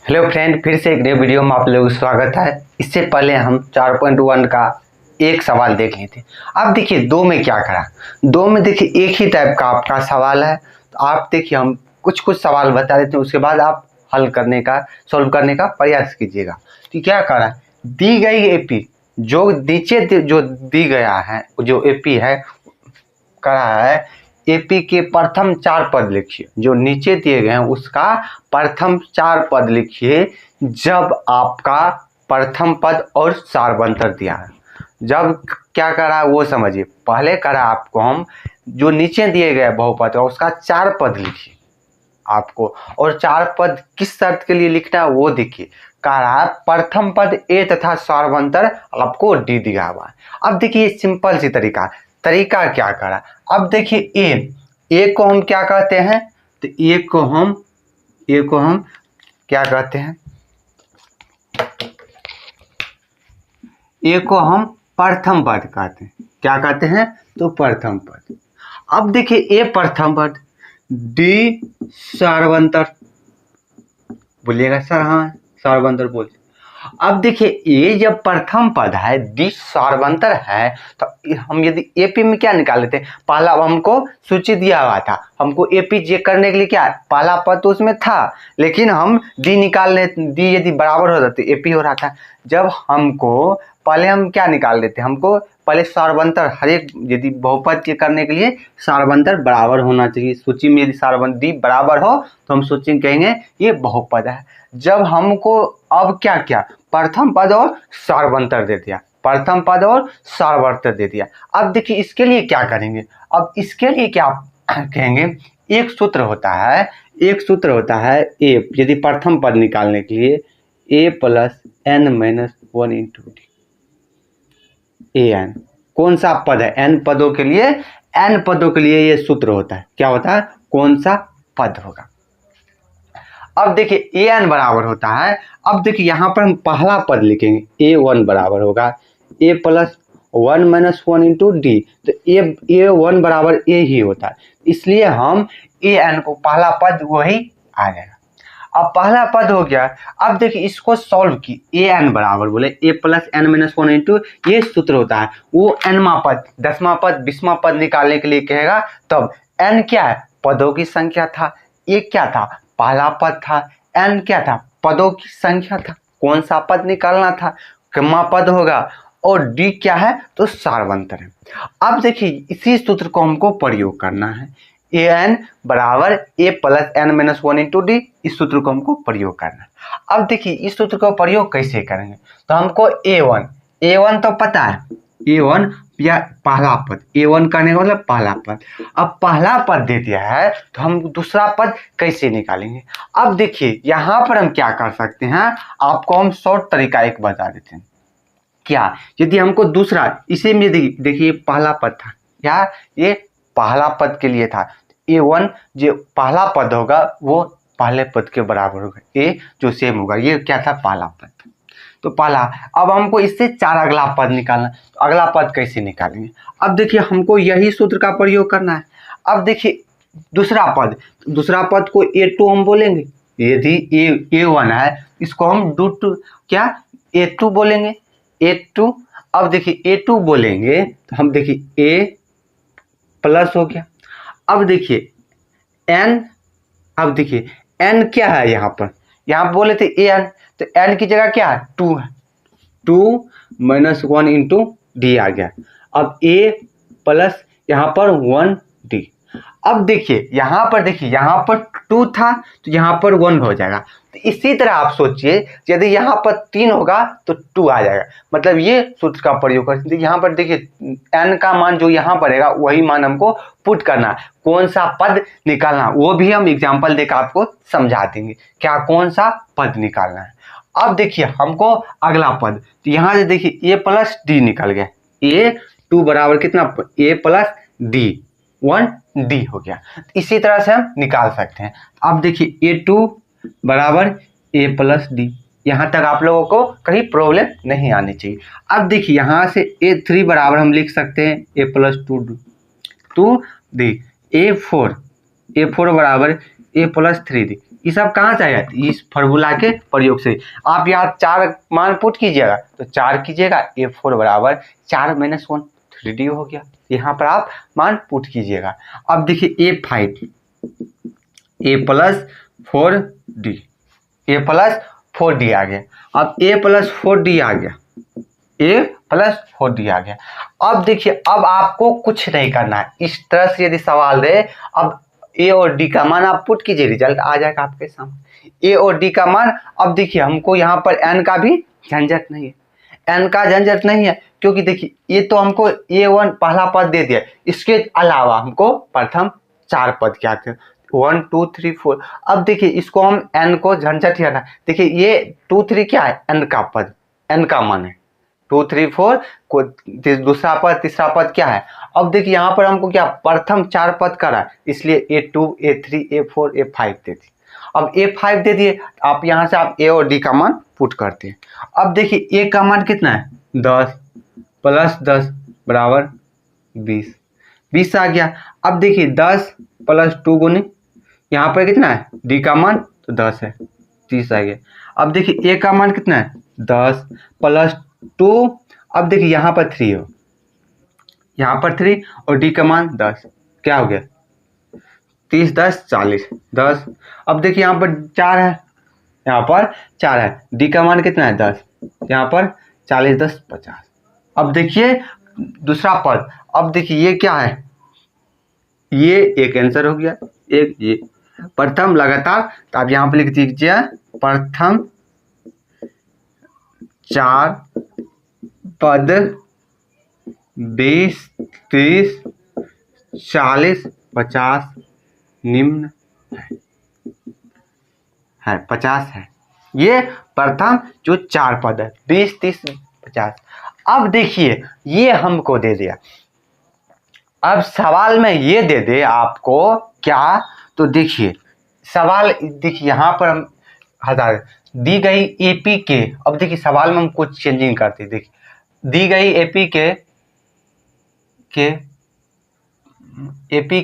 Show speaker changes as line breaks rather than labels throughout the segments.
Hello friend, फिर से एक नए वीडियो में आप लोगों का स्वागत है। इससे पहले हम 4.1 का एक सवाल देख लिए थे। अब देखिए दो में क्या करा। दो में देखिए एक ही टाइप का आपका सवाल है, तो आप देखिए हम कुछ सवाल बता देते हैं, उसके बाद आप हल करने का सॉल्व करने का प्रयास कीजिएगा। तो क्या करा, दी गई एपी जो नीचे जो दी गया है, जो एपी है करा है, एपी के प्रथम 4 पद लिखिए। जो नीचे दिए गए हैं उसका प्रथम 4 पद लिखिए जब आपका प्रथम पद और सार्वंतर दिया है। जब क्या करा वो समझिए। पहले करा आपको हम जो नीचे दिए गए बहुपद है उसका 4 पद लिखिए आपको, और 4 पद किस शर्त के लिए लिखना है वो देखिए। कहा प्रथम पद ए तथा सार्वंतर आपको डी दिया हुआ है। अब देखिए सिंपल सी तरीका क्या करा। अब देखिए ए को हम क्या कहते हैं, तो ए को हम क्या कहते हैं, ए को हम प्रथम पद कहते हैं। क्या कहते हैं, तो प्रथम पद। अब देखिए ए प्रथम पद, डी सार्वंतर बोलिएगा सर। हाँ सार्वंतर बोल। अब देखिए ए जब प्रथम पद है, डी सार्वंतर है, तो हम यदि एपी में क्या निकाल लेते हैं, पहला हमको सूची दिया हुआ था, हमको एपी चेक करने के लिए क्या पहला पद तो उसमें था, लेकिन हम डी निकाल ले, डी यदि बराबर हो जाता तो एपी हो रहा था। जब हमको पहले हम क्या निकाल लेते हैं, हमको पहले सार्वंतर हर एक यदि बहुपद के करने के लिए सार्वंतर बराबर होना चाहिए। सूची में यदि सार्वंतर डी बराबर हो तो हम सूची में कहेंगे ये बहुपद है। जब हमको अब क्या किया, प्रथम पद और सार्वंतर दे दिया, प्रथम पद और सार्वंतर दे दिया। अब देखिए इसके लिए क्या करेंगे, अब इसके लिए क्या कहेंगे, एक सूत्र होता है ए यदि प्रथम पद निकालने के लिए a plus n minus 1 into d. A n कौन सा पद है, एन पदों के लिए, एन पदों के लिए ये सूत्र होता है। क्या होता है, कौन सा पद होगा। अब देखिए ए एन बराबर होता है। अब देखिए यहाँ पर हम पहला पद लिखेंगे, ए वन बराबर होगा ए प्लस 1 माइनस 1 इंटू डी। तो ए वन बराबर ए ही होता है, इसलिए हम ए एन को पहला पद वही आ जाएगा। अब पहला पद हो गया। अब देखिए इसको सॉल्व की, ए एन बराबर बोले ए प्लस एन माइनस 1 इंटू, ये सूत्र होता है। वो एनवा पद, 10वां पद, 20वां पद निकालने के लिए कहेगा। तब एन क्या है, पदों की संख्या था, ए क्या था, पहला पद था, एन क्या था, पदों की संख्या था, कौन सा पद निकालना था, कितना पद होगा, और डी क्या है, तो सार्वंतर है। अब देखिए इसी सूत्र को हमको प्रयोग करना है, ए एन बराबर a plus n minus 1 into d. इस सूत्र को हमको प्रयोग करना है। अब देखिए इस सूत्र का प्रयोग कैसे करेंगे, तो हमको ए वन तो पता है, ए वन या पहला पद, ए वन करने का मतलब पहला पद। अब पहला पद दे दिया है तो हम दूसरा पद कैसे निकालेंगे। अब देखिए यहाँ पर हम क्या कर सकते हैं, आपको हम शॉर्ट तरीका एक बता देते हैं। क्या, यदि हमको दूसरा, इसी में देखिए पहला पद था, क्या ये पहला पद के लिए था, ए वन जो पहला पद होगा वो पहले पद के बराबर होगा, ए जो सेम होगा, ये क्या था पहला पद, तो पहला। अब हमको इससे 4 अगला पद निकालना, तो अगला पद कैसे निकालेंगे। अब देखिए हमको यही सूत्र का प्रयोग करना है। अब देखिए दूसरा पद को ए टू हम बोलेंगे, यदि ए वन है इसको हम क्या ए टू बोलेंगे, ए टू। अब देखिए ए टू बोलेंगे तो हम देखिए ए प्लस हो गया। अब देखिए एन, अब देखिए एन क्या है, यहाँ बोले थे ए एन, तो एन की जगह क्या है, 2 है, 2 माइनस 1 इंटू डी आ गया। अब ए प्लस यहाँ पर 1 डी। अब देखिए यहाँ पर 2 था तो यहाँ पर 1 हो जाएगा। तो इसी तरह आप सोचिए यदि यहाँ पर 3 होगा तो 2 आ जाएगा। मतलब ये सूत्र का प्रयोग कर सकते हैं। यहाँ पर देखिए एन का मान जो यहाँ पर रहेगा वही मान हमको पुट करना है, कौन सा पद निकालना वो भी हम एग्जाम्पल देकर आपको समझा देंगे, क्या कौन सा पद निकालना है। अब देखिए हमको अगला पद, तो यहाँ से देखिए ए प्लस डी निकल गया, ए टू बराबर कितना, ए प्लस डी 1 डी हो गया। इसी तरह से हम निकाल सकते हैं। अब देखिए ए टू बराबर ए प्लस डी, यहाँ तक आप लोगों को कहीं प्रॉब्लम नहीं आनी चाहिए। अब देखिए यहाँ से ए थ्री बराबर हम लिख सकते हैं ए प्लस 2 डी, ए फोर बराबर ए प्लस 3 डी। ये सब कहाँ से आया? इस फार्मूला के प्रयोग से। आप यहाँ 4 मान पुट कीजिएगा तो 4 कीजिएगा, A4 बराबर 4 - 1 3D हो गया। यहाँ पर आप मान पुट कीजिएगा। अब देखिए A5 A + 4D A + 4D आ गया। अब A + 4D आ गया, A + 4D आ गया। अब देखिए, अब आपको कुछ नहीं करना है। इस तरह से यदि सवाल दे, अब A और D का मान आप पुट कीजिए, रिजल्ट आ जाएगा आपके सामने। A और D का मान, अब देखिए हमको यहाँ पर n का भी झंझट नहीं है, n का झंझट नहीं है, क्योंकि देखिए ये तो हमको A1 पहला पद दे दिया, इसके अलावा हमको प्रथम 4 पद क्या थे, 1 2 3 4। अब देखिए इसको हम n को झंझट ही हटा, देखिए ये 2 3 क्या है, n का पद, n का मान है 2 3 4 को, दूसरा पद तीसरा पद क्या है। अब देखिए यहाँ पर हमको क्या प्रथम 4 पद करा है, इसलिए A2 A3 A4 A5 दे दी। अब A5 दे दिए, आप यहाँ से आप A और D का मान पुट करते हैं। अब देखिए A का मान कितना है, 10 + 10 बराबर 20, 20 आ गया। अब देखिए 10 + 2 गुने यहाँ पर कितना है, D का मान तो 10 है, 30 आ गया। अब देखिए A का मान कितना है, 10 + 2, अब देखिए यहाँ पर 3 हो, यहाँ पर 3 और D का मान 10, क्या हो गया 30 10 40 10। अब देखिए यहाँ पर 4 है, यहाँ पर 4 है, D का मान कितना है 10, यहाँ पर 40 10 50। अब देखिए दूसरा पद, अब देखिए ये क्या है, ये एक आंसर हो गया, एक ये प्रथम लगातार, तो आप यहाँ पर लिख दीजिए प्रथम 4 पद 20 30 40 50 निम्न है 50 है। ये प्रथम जो 4 पद है 20 30 50। अब देखिए ये हमको दे दिया, अब सवाल में ये दे दे आपको क्या, तो देखिए सवाल, देखिए यहाँ पर हम हटा दी गई AP के, अब देखिए सवाल में हम कुछ चेंजिंग करते हैं। देखिए दी गई AP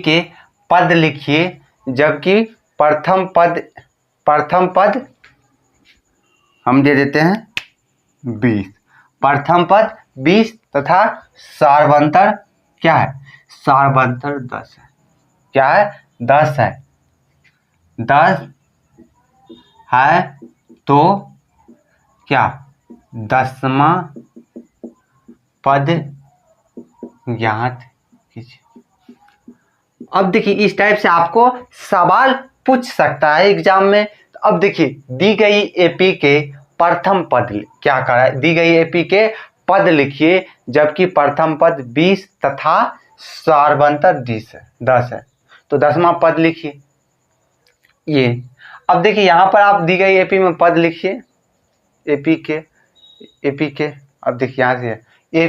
के पद लिखिए, जबकि प्रथम पद हम दे देते हैं 20, प्रथम पद 20 तथा सार्वंतर क्या है, सार्वंतर 10 है, क्या है 10 है, 10 है तो क्या 10वां पद ज्ञात कीजिए। अब देखिए इस टाइप से आपको सवाल पूछ सकता है एग्जाम में। तो अब देखिए दी गई AP के प्रथम पद क्या करा है, दी गई AP के पद लिखिए, जबकि प्रथम पद 20 तथा सार्वंतर 10 है, तो 10वां पद लिखिए ये। अब देखिए यहाँ पर आप दी गई AP में पद लिखिए, AP के अब देखिए यहाँ से ये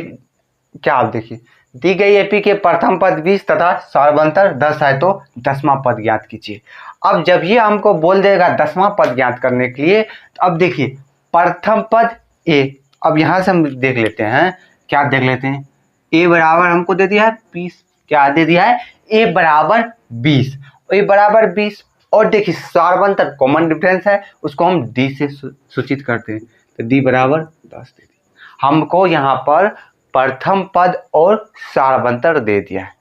क्या, आप देखिए दी गई AP के प्रथम पद 20 तथा सार्वंतर 10 है, तो 10वां पद ज्ञात कीजिए। अब जब ये हमको बोल देगा 10वां पद ज्ञात करने के लिए, तो अब देखिए प्रथम पद A, अब यहाँ से हम देख लेते हैं, क्या देख लेते हैं, A बराबर हमको दे दिया है 20, क्या दे दिया है A बराबर 20, A बराबर 20। और देखिए सार्वंतर कॉमन डिफरेंस है, उसको हम D से सूचित करते हैं, तो D बराबर 10 दे दिया। हमको यहाँ पर प्रथम पद और सार्वंतर दे दिया है।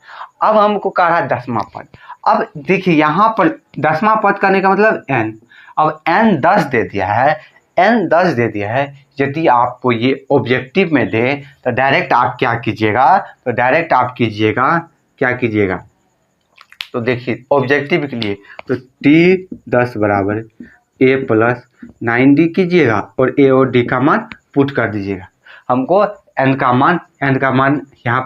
अब हमको कह रहा है 10वां पद। अब देखिए यहाँ पर 10वां पद करने का मतलब n, अब n 10 दे दिया है, n 10 दे दिया है। यदि आपको ये ऑब्जेक्टिव में दे तो डायरेक्ट आप क्या कीजिएगा, तो डायरेक्ट आप कीजिएगा क्या कीजिएगा, तो देखिए ऑब्जेक्टिव के लिए तो T10 बराबर A + 9D कीजिएगा और A और D का मान पुट कर दीजिएगा। हमको n का मान यहाँ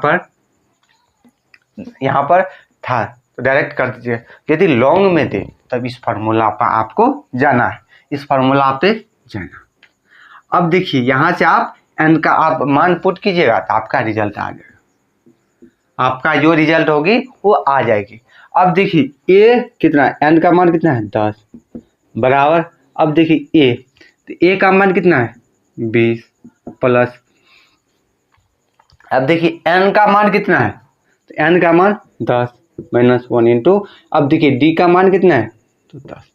पर था, तो डायरेक्ट कर दीजिएगा। यदि लॉन्ग में दे तब इस फार्मूला पर आपको जाना है, इस फार्मूला पे जाना। अब देखिए यहाँ से आप n का आप मान पुट कीजिएगा तो आपका रिजल्ट आ जाएगा, आपका जो रिजल्ट होगी वो आ जाएगी। अब देखिए A कितना, n का मान कितना है 10 बराबर, अब देखिए A, तो A का मान कितना है 20 प्लस, अब देखिए n का मान कितना है, तो n का मान 10 - 1 इंटू, अब देखिए D का मान कितना है तो 10,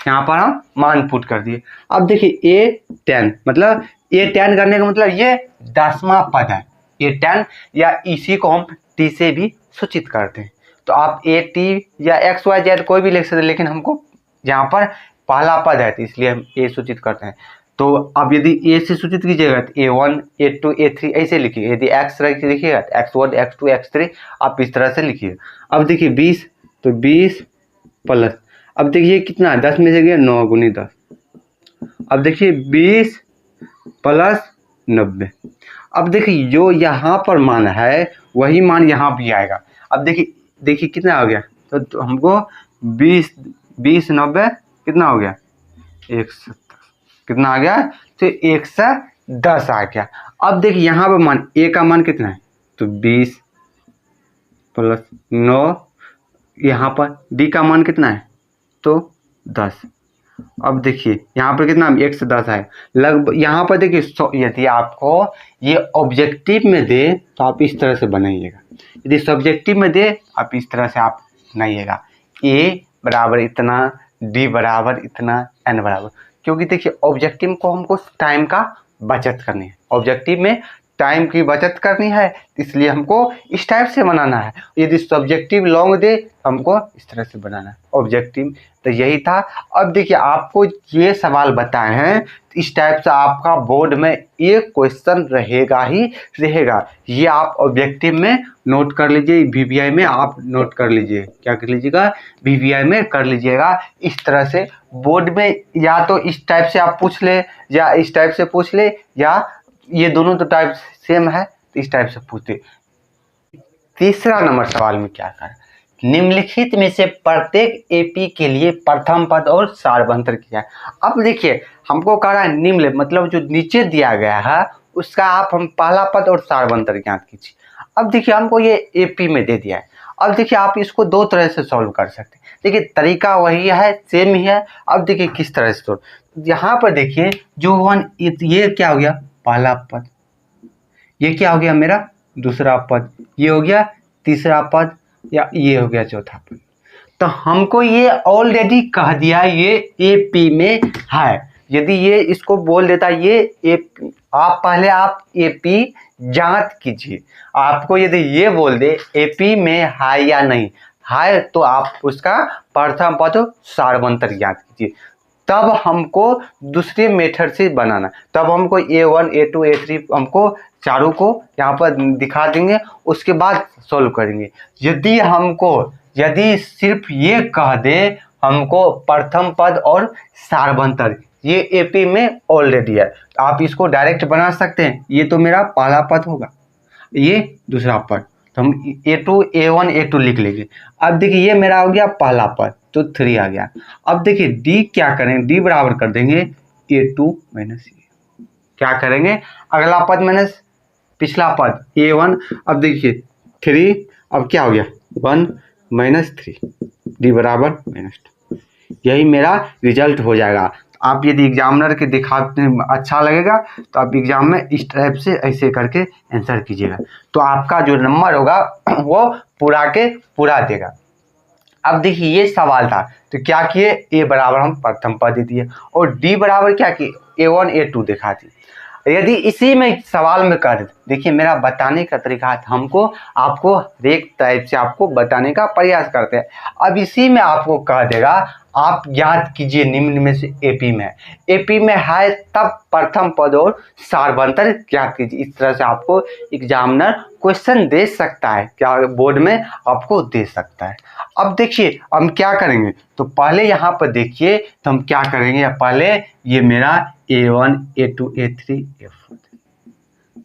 यहाँ पर हम मान पुट कर दिए। अब देखिए A10 मतलब A10 करने का मतलब ये 10वां पद है A10, या इसी को हम T से भी सूचित करते हैं। तो आप AT या XYZ कोई भी लिख सकते हैं, लेकिन हमको यहाँ पर पहला पद है तो इसलिए हम A सूचित करते हैं। तो अब यदि A से सूचित कीजिएगा तो A1 A2 A3 ऐसे लिखिए। यदि X लिखिएगा तो X1 X2 X3 आप इस तरह से लिखिए। अब देखिए 20 तो 20 प्लस, अब देखिए कितना 10 में से गया 9 गुनी 10। अब देखिए 20 प्लस 90। अब देखिए जो यहाँ पर मान है वही मान यहाँ भी आएगा। अब देखिए कितना आ गया, तो हमको 20 90 कितना हो गया 110, कितना आ गया तो 110 आ गया। अब देखिए यहाँ पर मान A का मान कितना है तो 20 प्लस 9, यहाँ पर D का मान कितना है तो 10। अब देखिए यहाँ पर कितना 1 से 10 है लगभग। यहाँ पर देखिए यदि आपको ये ऑब्जेक्टिव में दे तो आप इस तरह से बनाइएगा, यदि सब्जेक्टिव में दे आप इस तरह से आप बनाइएगा। A बराबर इतना, D बराबर इतना, N बराबर, क्योंकि देखिए ऑब्जेक्टिव को हमको टाइम का बचत करनी है, ऑब्जेक्टिव में टाइम की बचत करनी है, इसलिए हमको इस टाइप से बनाना है। यदि सब्जेक्टिव लॉन्ग दे हमको इस तरह से बनाना है ऑब्जेक्टिव। तो यही था। अब देखिए आपको ये सवाल बताए हैं, इस टाइप से आपका बोर्ड में एक क्वेश्चन रहेगा ही रहेगा। ये आप ऑब्जेक्टिव में नोट कर लीजिए, VVI में आप नोट कर लीजिए, क्या कर लीजिएगा VVI में कर लीजिएगा। इस तरह से बोर्ड में या तो इस टाइप से आप पूछ ले या इस टाइप से पूछ ले, या ये दोनों तो टाइप सेम है तो इस टाइप से पूछते। तीसरा नंबर सवाल में क्या कर, निम्नलिखित में से प्रत्येक AP के लिए प्रथम पद और सारवंतर किया है। अब देखिए हमको कह रहा है निम्न मतलब जो नीचे दिया गया है उसका आप हम पहला पद और सारवंतर ज्ञात कीजिए। अब देखिए हमको ये AP में दे दिया है। अब देखिए आप इसको दो तरह से सॉल्व कर सकते हैं। देखिए तरीका वही है, सेम ही है। अब देखिए किस तरह से सॉल्व, यहाँ पर देखिए जो ये क्या हो गया पहला पद, ये क्या हो गया मेरा दूसरा पद, ये हो गया तीसरा पद, या ये हो गया चौथा पद। तो हमको ये ऑलरेडी कह दिया ये AP में है। यदि ये इसको बोल देता ये AP, आप पहले आप AP जांच कीजिए। आपको यदि ये बोल दे AP में है या नहीं है तो आप उसका प्रथम पद सारवंतर ज्ञात कीजिए। तब हमको दूसरे मेथड से बनाना, तब हमको A1 A2 A3 हमको चारों को यहाँ पर दिखा देंगे, उसके बाद सॉल्व करेंगे। यदि सिर्फ ये कह दे हमको प्रथम पद और सारवंतर, ये AP में ऑलरेडी है, आप इसको डायरेक्ट बना सकते हैं। ये तो मेरा पहला पद होगा, ये दूसरा पद, तो हम A2 A1 A2 लिख लेंगे। अब देखिए ये मेरा हो गया पहला पद तो 3 आ गया। अब देखिए D क्या करेंगे, D बराबर कर देंगे A2 माइनस A, क्या करेंगे अगला पद माइनस पिछला पद A1। अब देखिए 3, अब क्या हो गया 1 माइनस 3, D बराबर -2। यही मेरा रिजल्ट हो जाएगा। आप यदि एग्जामिनर के दिखाते अच्छा लगेगा तो आप एग्जाम में इस टाइप से ऐसे करके आंसर कीजिएगा, तो आपका जो नंबर होगा वो पूरा के पूरा देगा। अब देखिए ये सवाल था तो क्या किए, A बराबर हम प्रथम पद दे दिए और D बराबर क्या किए A1 A2 दिखा दी। यदि इसी में सवाल में कर देखिए मेरा बताने का तरीका है, हमको आपको एक टाइप से आपको बताने का प्रयास करते हैं। अब इसी में आपको कह देगा आप ज्ञात कीजिए निम्न में से AP में है तब प्रथम पद और सारवंतर ज्ञात कीजिए। इस तरह से आपको एग्जामिनर क्वेश्चन दे सकता है, क्या बोर्ड में आपको दे सकता है। अब देखिए हम क्या करेंगे, तो पहले यहाँ पर देखिए तो हम क्या करेंगे, पहले ये मेरा A1 A2 A3 A4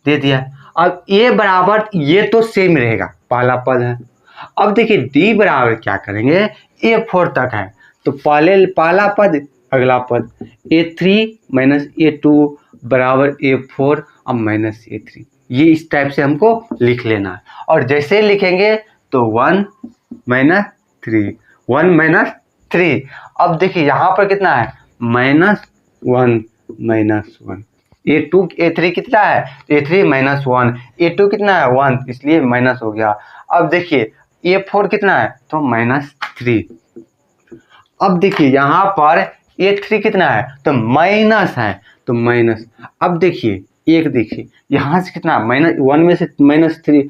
दे दिया। अब A बराबर ये तो सेम रहेगा, पहला पद है। अब देखिए D बराबर क्या करेंगे A4 तक है, तो पहले पहला पद अगला पद A3 माइनस A2 बराबर A4 अब माइनस A3, ये इस टाइप से हमको लिख लेना है। और जैसे लिखेंगे तो 1 माइनस 3 1 माइनस 3। अब देखिए यहाँ पर कितना है -1 माइनस 1, A2 A3 कितना है A3 -1, A2 कितना है 1 इसलिए माइनस हो गया। अब देखिए A4 कितना है तो -3। अब देखिए यहाँ पर A3 कितना है तो माइनस है, तो माइनस। अब देखिए एक देखिए यहाँ से कितना माइनस 1 में से -3,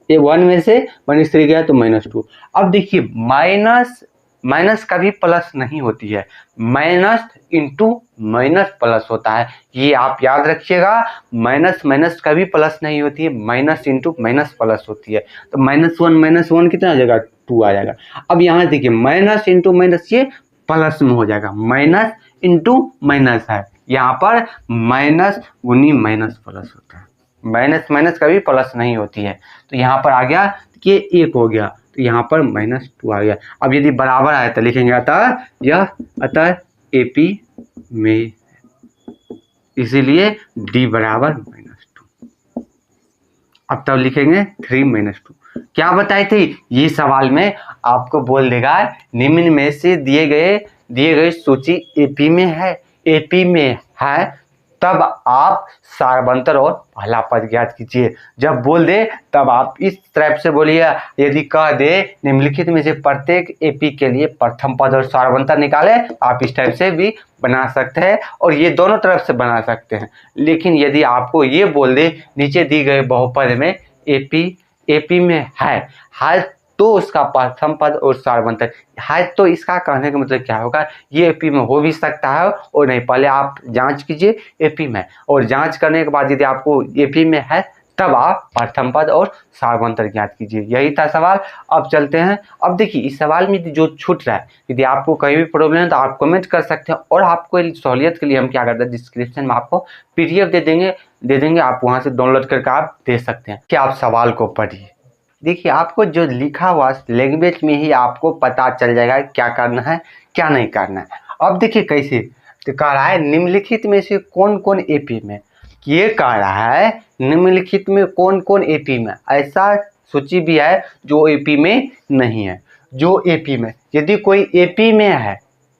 ये 1 में से -3 गया तो -2। अब देखिए माइनस माइनस कभी प्लस नहीं होती है, माइनस इंटू माइनस प्लस होता है, ये आप याद रखिएगा। माइनस माइनस कभी प्लस नहीं होती है, माइनस इंटू माइनस प्लस होती है। तो -1 कितना आ जाएगा 2 आ जाएगा। अब यहाँ देखिए माइनस इंटू माइनस ये प्लस में हो जाएगा, माइनस इंटू माइनस है, यहाँ पर माइनस गुनी माइनस प्लस होता है, माइनस माइनस कभी प्लस नहीं होती है। तो यहाँ पर आ गया कि 1 हो गया, तो यहाँ पर -2 आ गया। अब यदि बराबर आए तो लिखेंगे अतः AP में, इसीलिए D बराबर -2। अब तब लिखेंगे 3 - 2। क्या बताए थे ये सवाल में आपको बोल देगा निम्न में से दिए गए सूची AP में है तब आप सारवंतर और पहला पद ज्ञात कीजिए। जब बोल दे तब आप इस तरह से बोलिए। यदि कह दे निम्नलिखित में से प्रत्येक AP के लिए प्रथम पद और सारवंतर निकाले, आप इस टाइप से भी बना सकते हैं और ये दोनों तरफ से बना सकते हैं। लेकिन यदि आपको ये बोल दे नीचे दी गए बहुपद में AP में है तो उसका प्रथम पद और सारवंतर है, तो इसका कहने का मतलब क्या होगा, ये AP में हो भी सकता है और नहीं। पहले आप जांच कीजिए AP में, और जांच करने के बाद यदि आपको AP में है तब आप प्रथम पद और सारवंतर ज्ञात कीजिए। यही था सवाल। अब चलते हैं। अब देखिए इस सवाल में जो छूट रहा है, यदि आपको कहीं भी प्रॉब्लम है तो आप कमेंट कर सकते हैं, और आपको सहूलियत के लिए हम क्या करते हैं डिस्क्रिप्शन में आपको PDF दे देंगे, आप वहाँ से डाउनलोड करके आप दे सकते हैं कि आप सवाल को पढ़िए। देखिए आपको जो लिखा हुआ लैंग्वेज में ही आपको पता चल जाएगा क्या करना है क्या नहीं करना है। अब देखिए कैसे, तो कह रहा है निम्नलिखित में से कौन कौन AP में, ये कह रहा है निम्नलिखित में कौन कौन AP में, ऐसा सूची भी है जो AP में नहीं है। जो AP में, यदि कोई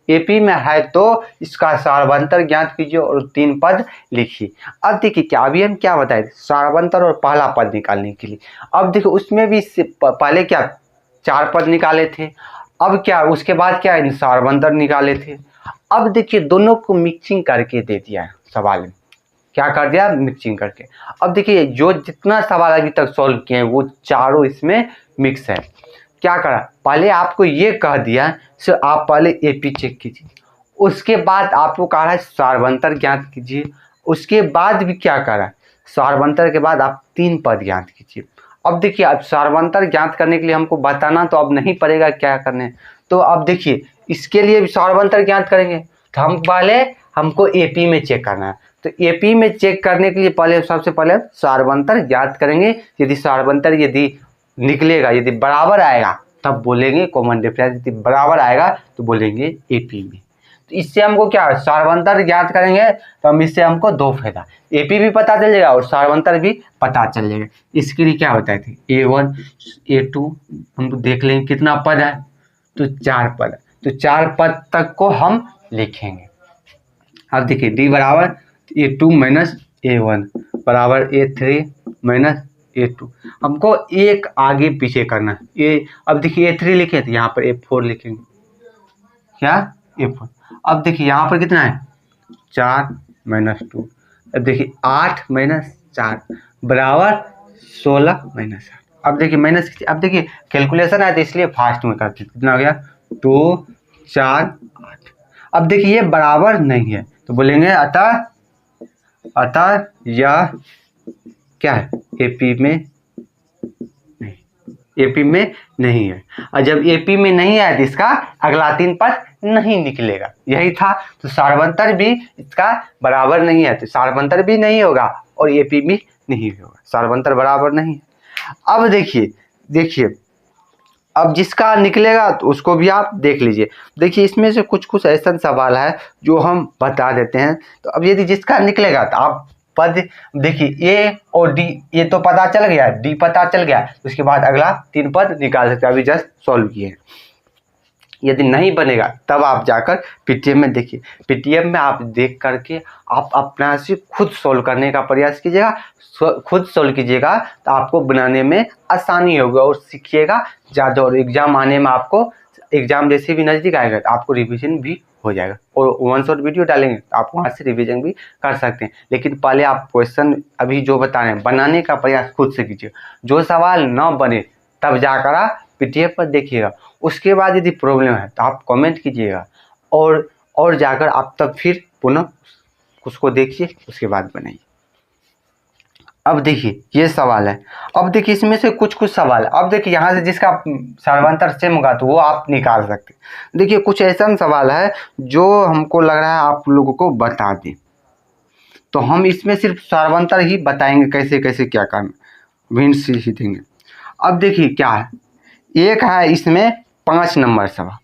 AP में है तो इसका सारवंतर ज्ञात कीजिए और 3 पद लिखिए। अब देखिए क्या अभी हम क्या बताए सारवंतर और पहला पद निकालने के लिए। अब देखिए उसमें भी पहले क्या 4 पद निकाले थे, अब क्या उसके बाद क्या सारवंतर निकाले थे। अब देखिए दोनों को मिक्सिंग करके दे दिया है सवाल में, क्या कर दिया मिक्सिंग करके। अब देखिए जो जितना सवाल अभी तक सॉल्व किए हैं वो चारों इसमें मिक्स है। क्या करा, पहले आपको ये कह दिया सो आप पहले AP चेक कीजिए, उसके बाद आपको कह रहा है सारवंतर ज्ञात कीजिए, उसके बाद भी क्या करा सारवंतर के बाद आप 3 पद ज्ञात कीजिए। अब देखिए अब सारवंतर ज्ञात करने के लिए हमको बताना तो अब नहीं पड़ेगा क्या करने, तो अब देखिए इसके लिए भी सारवंतर ज्ञात करेंगे तो हमको AP में चेक करना है। तो AP में चेक करने के लिए सबसे पहले सारवंतर ज्ञात करेंगे। यदि सारवंतर निकलेगा, यदि बराबर आएगा तब बोलेंगे कॉमन डिफरेंस, यदि बराबर आएगा तो बोलेंगे AP में। तो इससे हमको क्या सारवंतर ज्ञात करेंगे तो हम इससे हमको 2 फायदा, AP भी पता चल जाएगा और सारवंतर भी पता चल जाएगा। इसके लिए क्या बताए थे A1 A2 हम देख लेंगे कितना पद है तो 4 पद है, तो 4 पद तक को हम लिखेंगे। अब देखिए D बराबर A2 - A1 बराबर A3 - A2, हमको एक आगे पीछे करना है। अब देखिए A3 लिखे तो यहाँ पर A4 लिखेंगे, क्या A4। अब देखिए यहाँ पर कितना है 4 - 2, अब देखिए 8 - 4 बराबर 16 - 8। अब देखिए अब देखिए कैलकुलेशन है तो इसलिए फास्ट में करते हैं। कितना हो गया 2 4 8। अब देखिए ये बराबर नहीं है तो बोलेंगे अतः यह क्या है AP में नहीं है। और जब AP में नहीं है तो इसका अगला 3 पद नहीं निकलेगा, यही था। तो सारवंतर भी इसका बराबर नहीं है तो सारवंतर भी नहीं होगा और AP भी नहीं होगा, सारवंतर बराबर नहीं है। अब देखिए अब जिसका निकलेगा तो उसको भी आप देख लीजिए। देखिए इसमें से कुछ ऐसा सवाल है जो हम बता देते हैं। तो अब यदि जिसका निकलेगा तो आप पद देखिए A और D ये तो पता चल गया, D पता चल गया, उसके बाद अगला 3 पद निकाल सकते हैं, अभी जस्ट सॉल्व किए। यदि नहीं बनेगा तब आप जाकर PTM में देखिए, PTM में आप देख करके आप अपना से खुद सॉल्व करने का प्रयास कीजिएगा, खुद सॉल्व कीजिएगा तो आपको बनाने में आसानी होगा और सीखिएगा ज़्यादा, और एग्जाम आने में आपको एग्जाम जैसे भी नज़दीक आएगा तो आपको रिवीजन भी हो जाएगा, और वन शॉट वीडियो डालेंगे तो आप वहाँ से रिवीजन भी कर सकते हैं। लेकिन पहले आप क्वेश्चन अभी जो बता रहे हैं बनाने का प्रयास खुद से कीजिए, जो सवाल न बने तब जाकर आप PDF पर देखिएगा। उसके बाद यदि प्रॉब्लम है तो आप कमेंट कीजिएगा, और जाकर आप तब फिर पुनः उसको देखिए, उसके बाद बनाइए। अब देखिए ये सवाल है, अब देखिए इसमें से कुछ सवाल है। अब देखिए यहाँ से जिसका सर्वांतर सेम होगा तो वो आप निकाल सकते हैं। देखिए कुछ ऐसा सवाल है जो हमको लग रहा है आप लोगों को बता दें, तो हम इसमें सिर्फ सर्वांतर ही बताएंगे कैसे कैसे क्या करना, हिंट्स ही देंगे। अब देखिए क्या है, एक है इसमें 5 नंबर सवाल,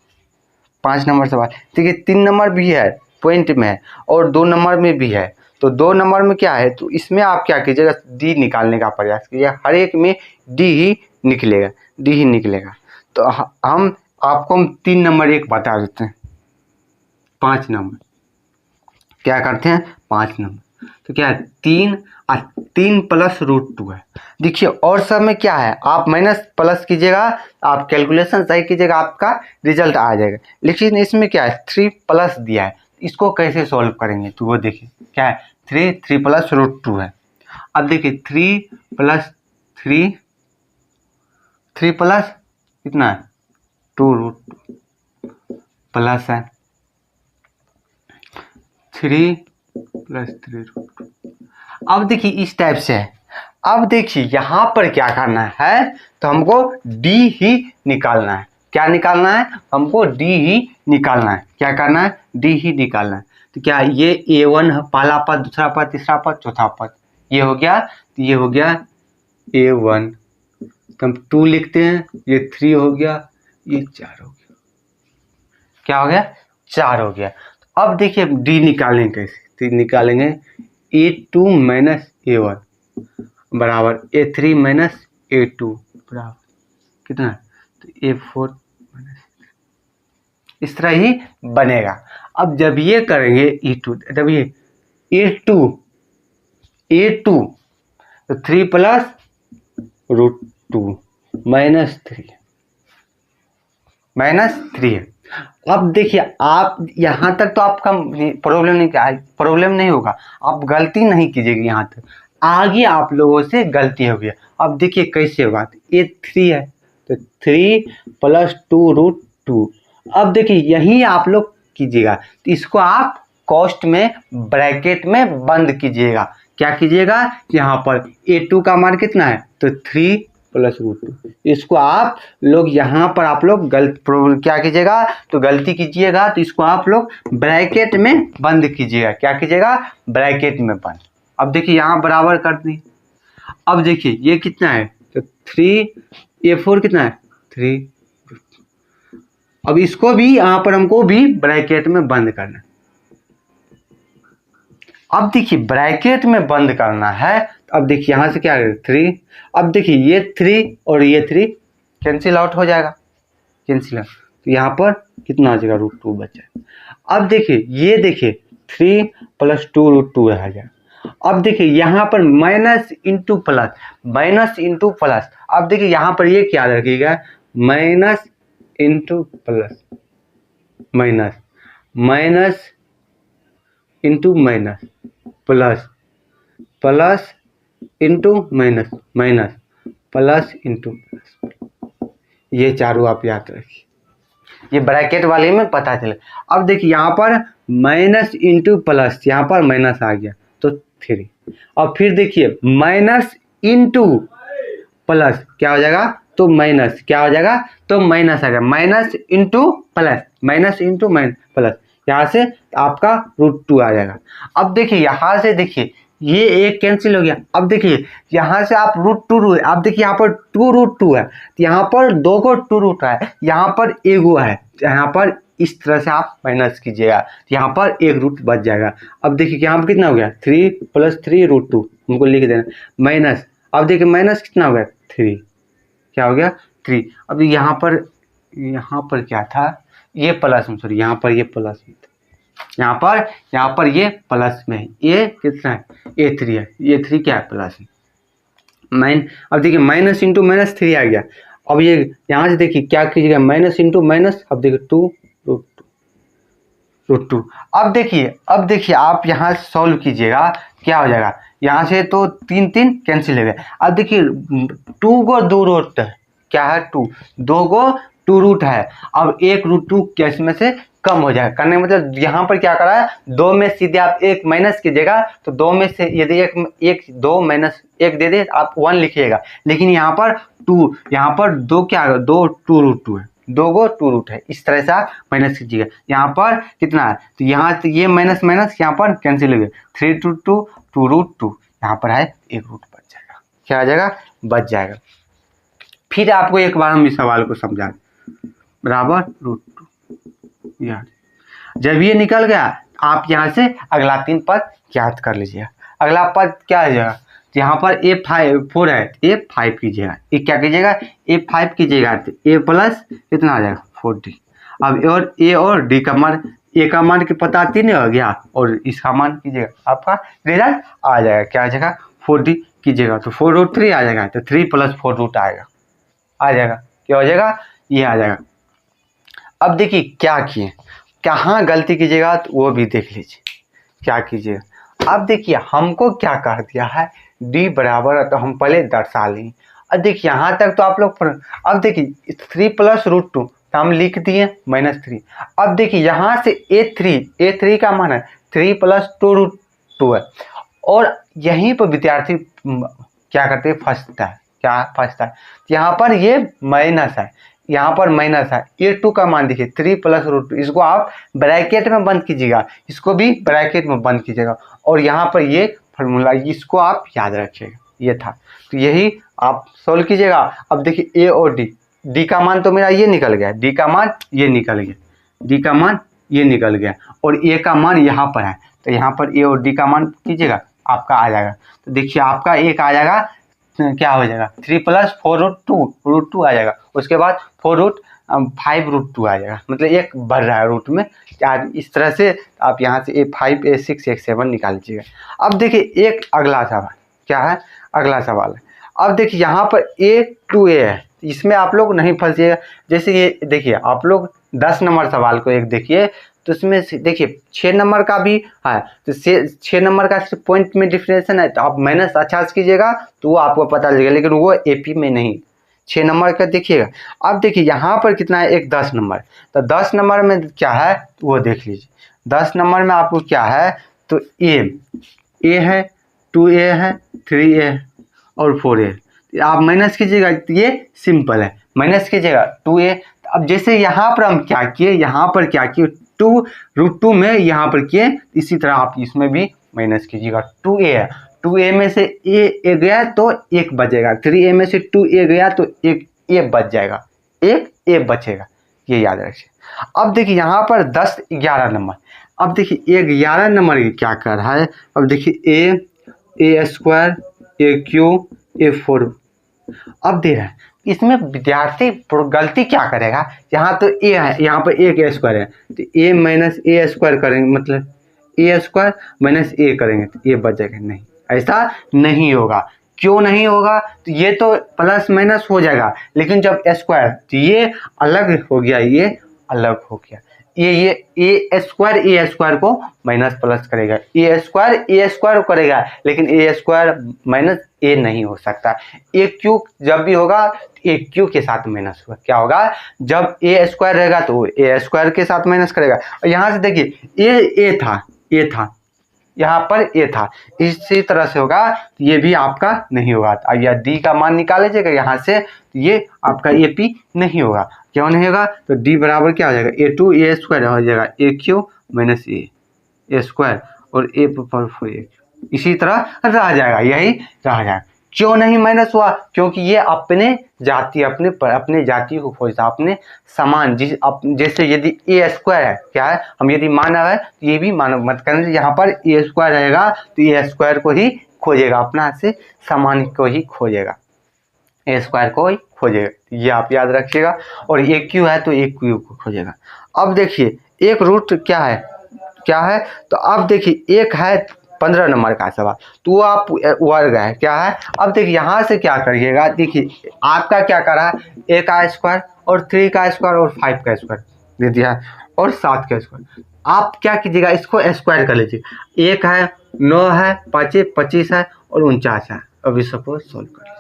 5 नंबर सवाल। देखिए 3 नंबर भी है पॉइंट में है, और 2 नंबर में भी है। तो 2 नंबर में क्या है, तो इसमें आप क्या कीजिएगा, डी निकालने का प्रयास कीजिएगा। हर एक में डी ही निकलेगा, डी ही निकलेगा। तो हम आपको 3 नंबर एक बता देते हैं, 5 नंबर क्या करते हैं, 5 नंबर तो क्या है 3 और 3 प्लस √2 है। देखिए और सब में क्या है, आप माइनस प्लस कीजिएगा, आप कैलकुलेशन सही कीजिएगा, आपका रिजल्ट आ जाएगा। लेकिन इसमें क्या है 3 प्लस दिया है, इसको कैसे सॉल्व करेंगे तो वो देखिए क्या है 3 प्लस √2 है। अब देखिए 3 प्लस 3 प्लस कितना है 2√2 प्लस है 3 प्लस 3√2। अब देखिए इस टाइप से है। अब देखिए यहाँ पर क्या करना है, तो हमको डी ही निकालना है। क्या निकालना है, हमको डी ही निकालना है। क्या करना है, डी ही निकालना है। तो क्या ये A1 है, पहला पद, दूसरा पद, तीसरा पद, चौथा पद, ये हो गया, तो ये हो गया A1, तो हम 2 लिखते हैं, ये 3 हो गया, ये 4 हो गया। क्या हो गया, 4 हो गया। अब देखिए डी निकालेंगे कैसे, तो निकालेंगे A2 माइनस A1 बराबर A3 माइनस A2 बराबर कितना, तो A4 माइनस, इस तरह ही बनेगा। अब जब ये करेंगे E2, जब ये A2 तो 3 प्लस √2 -3 है। अब देखिए आप यहाँ तक तो आपका प्रॉब्लम नहीं होगा, आप गलती नहीं कीजिएगा यहाँ तक, आगे आप लोगों से गलती हो गया। अब देखिए कैसे होगा, ये 3 है तो 3 प्लस 2√2। अब देखिए यही आप लोग कीजिएगा, तो इसको आप कॉस्ट में ब्रैकेट में बंद कीजिएगा। क्या कीजिएगा, यहाँ पर A2 का मान कितना है, तो 3 प्लस √2। इसको आप लोग यहाँ पर आप लोग क्या कीजिएगा, तो गलती कीजिएगा, तो इसको आप लोग ब्रैकेट में बंद कीजिएगा। क्या कीजिएगा, ब्रैकेट में बंद। अब देखिए यहाँ बराबर कर दी। अब देखिए ये कितना है, तो 3 A4 कितना है 3। अब इसको भी यहाँ पर हमको भी ब्रैकेट में बंद करना है। अब देखिए ब्रैकेट में बंद करना है, अब देखिए यहाँ से क्या है 3। अब देखिए ये 3 और ये 3 कैंसिल आउट हो जाएगा, कैंसिल आउट, तो यहाँ पर कितना आ जाएगा √2 बचा। अब देखिए ये देखिए 3 प्लस 2√2 रह जाएगा। अब देखिए यहाँ पर minus into plus, minus into plus. अब देखिए यहाँ पर ये क्या रखिएगा, minus into plus, minus, minus into minus, plus, plus into minus, minus, plus into plus. ये चारों आप याद रखिए, ये ब्रैकेट वाले में पता चले। अब देखिए यहाँ पर माइनस इंटू प्लस, यहाँ पर माइनस आ गया तो 3। अब फिर देखिए माइनस इंटू प्लस क्या हो जाएगा, तो माइनस, क्या हो जाएगा, तो माइनस आ गया, minus into plus, minus into minus plus, यहाँ से आपका √2 आ जाएगा। अब देखिए यहाँ से देखिए ये एक कैंसिल हो गया। अब देखिए यहाँ से आप √2, अब देखिए यहाँ पर 2√2 है, यहाँ पर 2 को 2 है, यहाँ पर एगो है, यहाँ पर इस तरह से आप माइनस कीजिएगा, यहाँ पर एक रूट बच जाएगा। अब देखिए यहाँ पर कितना हो गया 3 प्लस 3√2, हमको लिख देना माइनस। अब देखिए माइनस कितना हो गया 3, क्या हो गया 3। अब यहाँ पर क्या था, ये प्लस में, सॉरी यहाँ पर ये प्लस में, यहाँ पर ये प्लस में है, ये कितना है A3 है, ये 3 क्या है प्लस है, अब देखिए माइनस इंटू माइनस 3 आ गया। अब ये यहाँ से देखिए क्या कीजिएगा, माइनस इंटू माइनस, अब देखिए 2√2। अब देखिए आप यहाँ सॉल्व कीजिएगा, क्या हो जाएगा, यहाँ से तो 3 3 कैंसिल हो गया। अब देखिए 2 को 2 रूट क्या है, 2 2 को 2 रूट है। अब 1√2 कैसे में से कम हो जाएगा, करने मतलब यहाँ पर क्या करा है, 2 में सीधे आप 1 माइनस कीजिएगा, तो 2 में से यदि 2 माइनस 1 दे दे आप 1 लिखिएगा, लेकिन यहाँ पर 2, यहाँ पर 2 क्या है, 2√2 है, 2 को 2 रूट है, इस तरह से आप माइनस कीजिएगा। यहाँ पर कितना है, तो यहाँ से ये माइनस माइनस यहाँ पर कैंसिल हो गया, 3√2 2√2, यहाँ पर है 1 रूट बच जाएगा, क्या आ जाएगा, बच जाएगा। फिर आपको एक बार हम इस सवाल को समझा, बराबर √2 याद, जब ये निकल गया आप यहाँ से अगला 3 पद याद कर लीजिएगा। अगला पद क्या आ जाएगा, तो यहाँ पर A4 है, A5 कीजिएगा, ये क्या कीजिएगा, A5 कीजिएगा, तो A प्लस कितना आ जाएगा 4D। अब और A और D का मान, A का मान की पता 3 हो गया और इसका मान कीजिएगा, आपका रिजल्ट आ जाएगा, क्या आ जाएगा 4D कीजिएगा, तो 4√3 आ जाएगा, तो 3 + 4 आएगा, आ जाएगा, क्या हो जाएगा, ये आ जाएगा। अब देखिए क्या किए, कहाँ गलती कीजिएगा तो वो भी देख लीजिए, क्या कीजिएगा। अब देखिए हमको क्या कर दिया है, D बराबर है, तो हम पहले दर्शा लें। अब देखिए यहाँ तक तो आप लोग, अब देखिए 3 + √2 तो हम लिख दिए -3। अब देखिए यहाँ से A3 का मान है 3 + 2√2 है, और यहीं पर विद्यार्थी क्या करते हैं, फंसता है, क्या फंसता है, यहाँ पर ये माइनस है, यहाँ पर माइनस है, A2 का मान देखिए 3 + √2, इसको आप ब्रैकेट में बंद कीजिएगा, इसको भी ब्रैकेट में बंद कीजिएगा, और यहाँ पर ये फार्मूला, इसको आप याद रखिएगा, ये था, तो यही आप सोल्व कीजिएगा। अब देखिए A और D का मान तो मेरा ये निकल गया, D का मान ये निकल गया, D का मान ये निकल गया, और A का मान यहाँ पर है, तो यहाँ पर A और D का मान कीजिएगा, आपका आ जाएगा। तो देखिए आपका एक आ जाएगा, क्या हो जाएगा 3 + 4√2 आ जाएगा, उसके बाद 4√5√2 आ जाएगा, मतलब एक बढ़ रहा है रूट में। इस तरह से आप यहाँ से A5 A6 A7 निकाल लीजिएगा। अब देखिए एक अगला सवाल, क्या है, अगला सवाल है, अब देखिए यहाँ पर A2A है, इसमें आप लोग नहीं फंसिएगा। जैसे ये देखिए आप लोग 10 नंबर सवाल को एक देखिए, तो इसमें देखिए 6 नंबर का भी है, तो 6 नंबर का पॉइंट में डिफरेंशन है, तो आप माइनस अच्छा से कीजिएगा तो वो आपको पता लगेगा, लेकिन वो AP में नहीं, 6 नंबर का देखिएगा। अब देखिए यहाँ पर कितना है, एक 10 नंबर, तो 10 नंबर में क्या है वो देख लीजिए। 10 नंबर में आपको क्या है, तो A है, 2A है, 3A है और 4A, आप माइनस कीजिएगा, ये सिंपल है, माइनस कीजिएगा 2A। अब जैसे यहाँ पर हम क्या किए, यहाँ पर क्या किए, 2√2 में यहाँ पर किए, इसी तरह आप इसमें भी माइनस कीजिएगा। 2A है, 2A में से A गया तो 1 बचेगा, 3A में से 2A गया तो 1 A बच जाएगा, 1 A बचेगा, ये याद रखिए। अब देखिए यहाँ पर 10 11 नंबर, अब देखिए 11 नंबर क्या कर रहा है, अब देखिए A² AQ A4 अब दे रहा है, इसमें विद्यार्थी गलती क्या करेगा, यहाँ तो A है, यहाँ पर A² है, तो A - A² करेंगे, मतलब A² - A करेंगे तो A बच जाएगा, नहीं, ऐसा नहीं होगा। क्यों नहीं होगा, तो ये तो प्लस माइनस हो जाएगा, लेकिन जब स्क्वायर, तो ये अलग हो गया, ये अलग हो गया, ये A² को माइनस प्लस करेगा, A² करेगा, लेकिन A² - A नहीं हो सकता। AQ जब भी होगा AQ के साथ माइनस होगा, क्या होगा, जब A² रहेगा तो A² के साथ माइनस करेगा। और यहाँ से देखिए A था, यहाँ पर A था, इसी तरह से होगा, तो ये भी आपका नहीं होगा। अब यह D का मान निकाल लीजिएगा यहाँ से, तो ये आपका AP नहीं होगा, क्यों नहीं होगा, तो D बराबर क्या हो जाएगा, A2 A² हो जाएगा, AQ - A² और A4 इसी तरह रह जाएगा, यही रह जाएगा। क्यों नहीं माइनस हुआ, क्योंकि ये अपने जाति को खोजता, अपने समान, जैसे यदि A² है, क्या है, हम यदि मानव है तो ये भी मानव मत करना, यहाँ पर A² रहेगा तो A² को ही खोजेगा, अपना से समान को ही खोजेगा, A² को ही खोजेगा, ये आप याद रखिएगा। और AQ है तो AQ को खोजेगा। अब देखिए एक रूट क्या है, तो अब देखिए एक है 15 नंबर का सवाल, तो वो आप वर्ग है क्या है। अब देखिए यहाँ से क्या करिएगा, देखिए आपका क्या करा है, a का स्क्वायर और 3 का स्क्वायर और 5 का स्क्वायर दे दिया है और 7 का स्क्वायर। आप क्या कीजिएगा, इसको स्क्वायर कर लीजिए। 1 है, 9 है, 5 25 है और 49 है। अब इस सबको सोल्व कर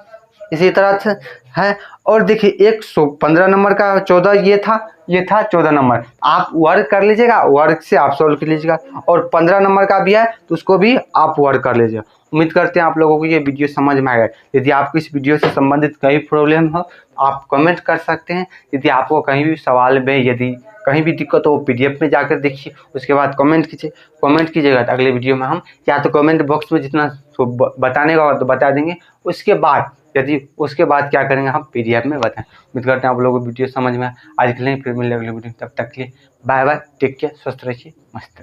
इसी तरह से है। और देखिए 115 नंबर का 14 ये था 14 नंबर, आप वर्ग कर लीजिएगा, वर्ग से आप सोल्व कर लीजिएगा। और 15 नंबर का भी है तो उसको भी आप वर्ग कर लीजिएगा। उम्मीद करते हैं आप लोगों को ये वीडियो समझ में आएगा। यदि आपको इस वीडियो से संबंधित कहीं प्रॉब्लम हो आप कमेंट कर सकते हैं। यदि आपको कहीं भी सवाल में यदि कहीं भी दिक्कत हो PDF में जाकर देखिए, उसके बाद कमेंट कीजिएगा तो अगले वीडियो में हम या तो कमेंट बॉक्स में जितना बताने का तो बता देंगे, उसके बाद क्या करेंगे हम PDF में बताएं। उम्मीद करते हैं आप लोगों को वीडियो समझ में। आज के लिए फिर मिलेंगे अगले वीडियो, तब तक के लिए बाय बाय, टेक केयर, स्वस्थ रहिए, मस्त।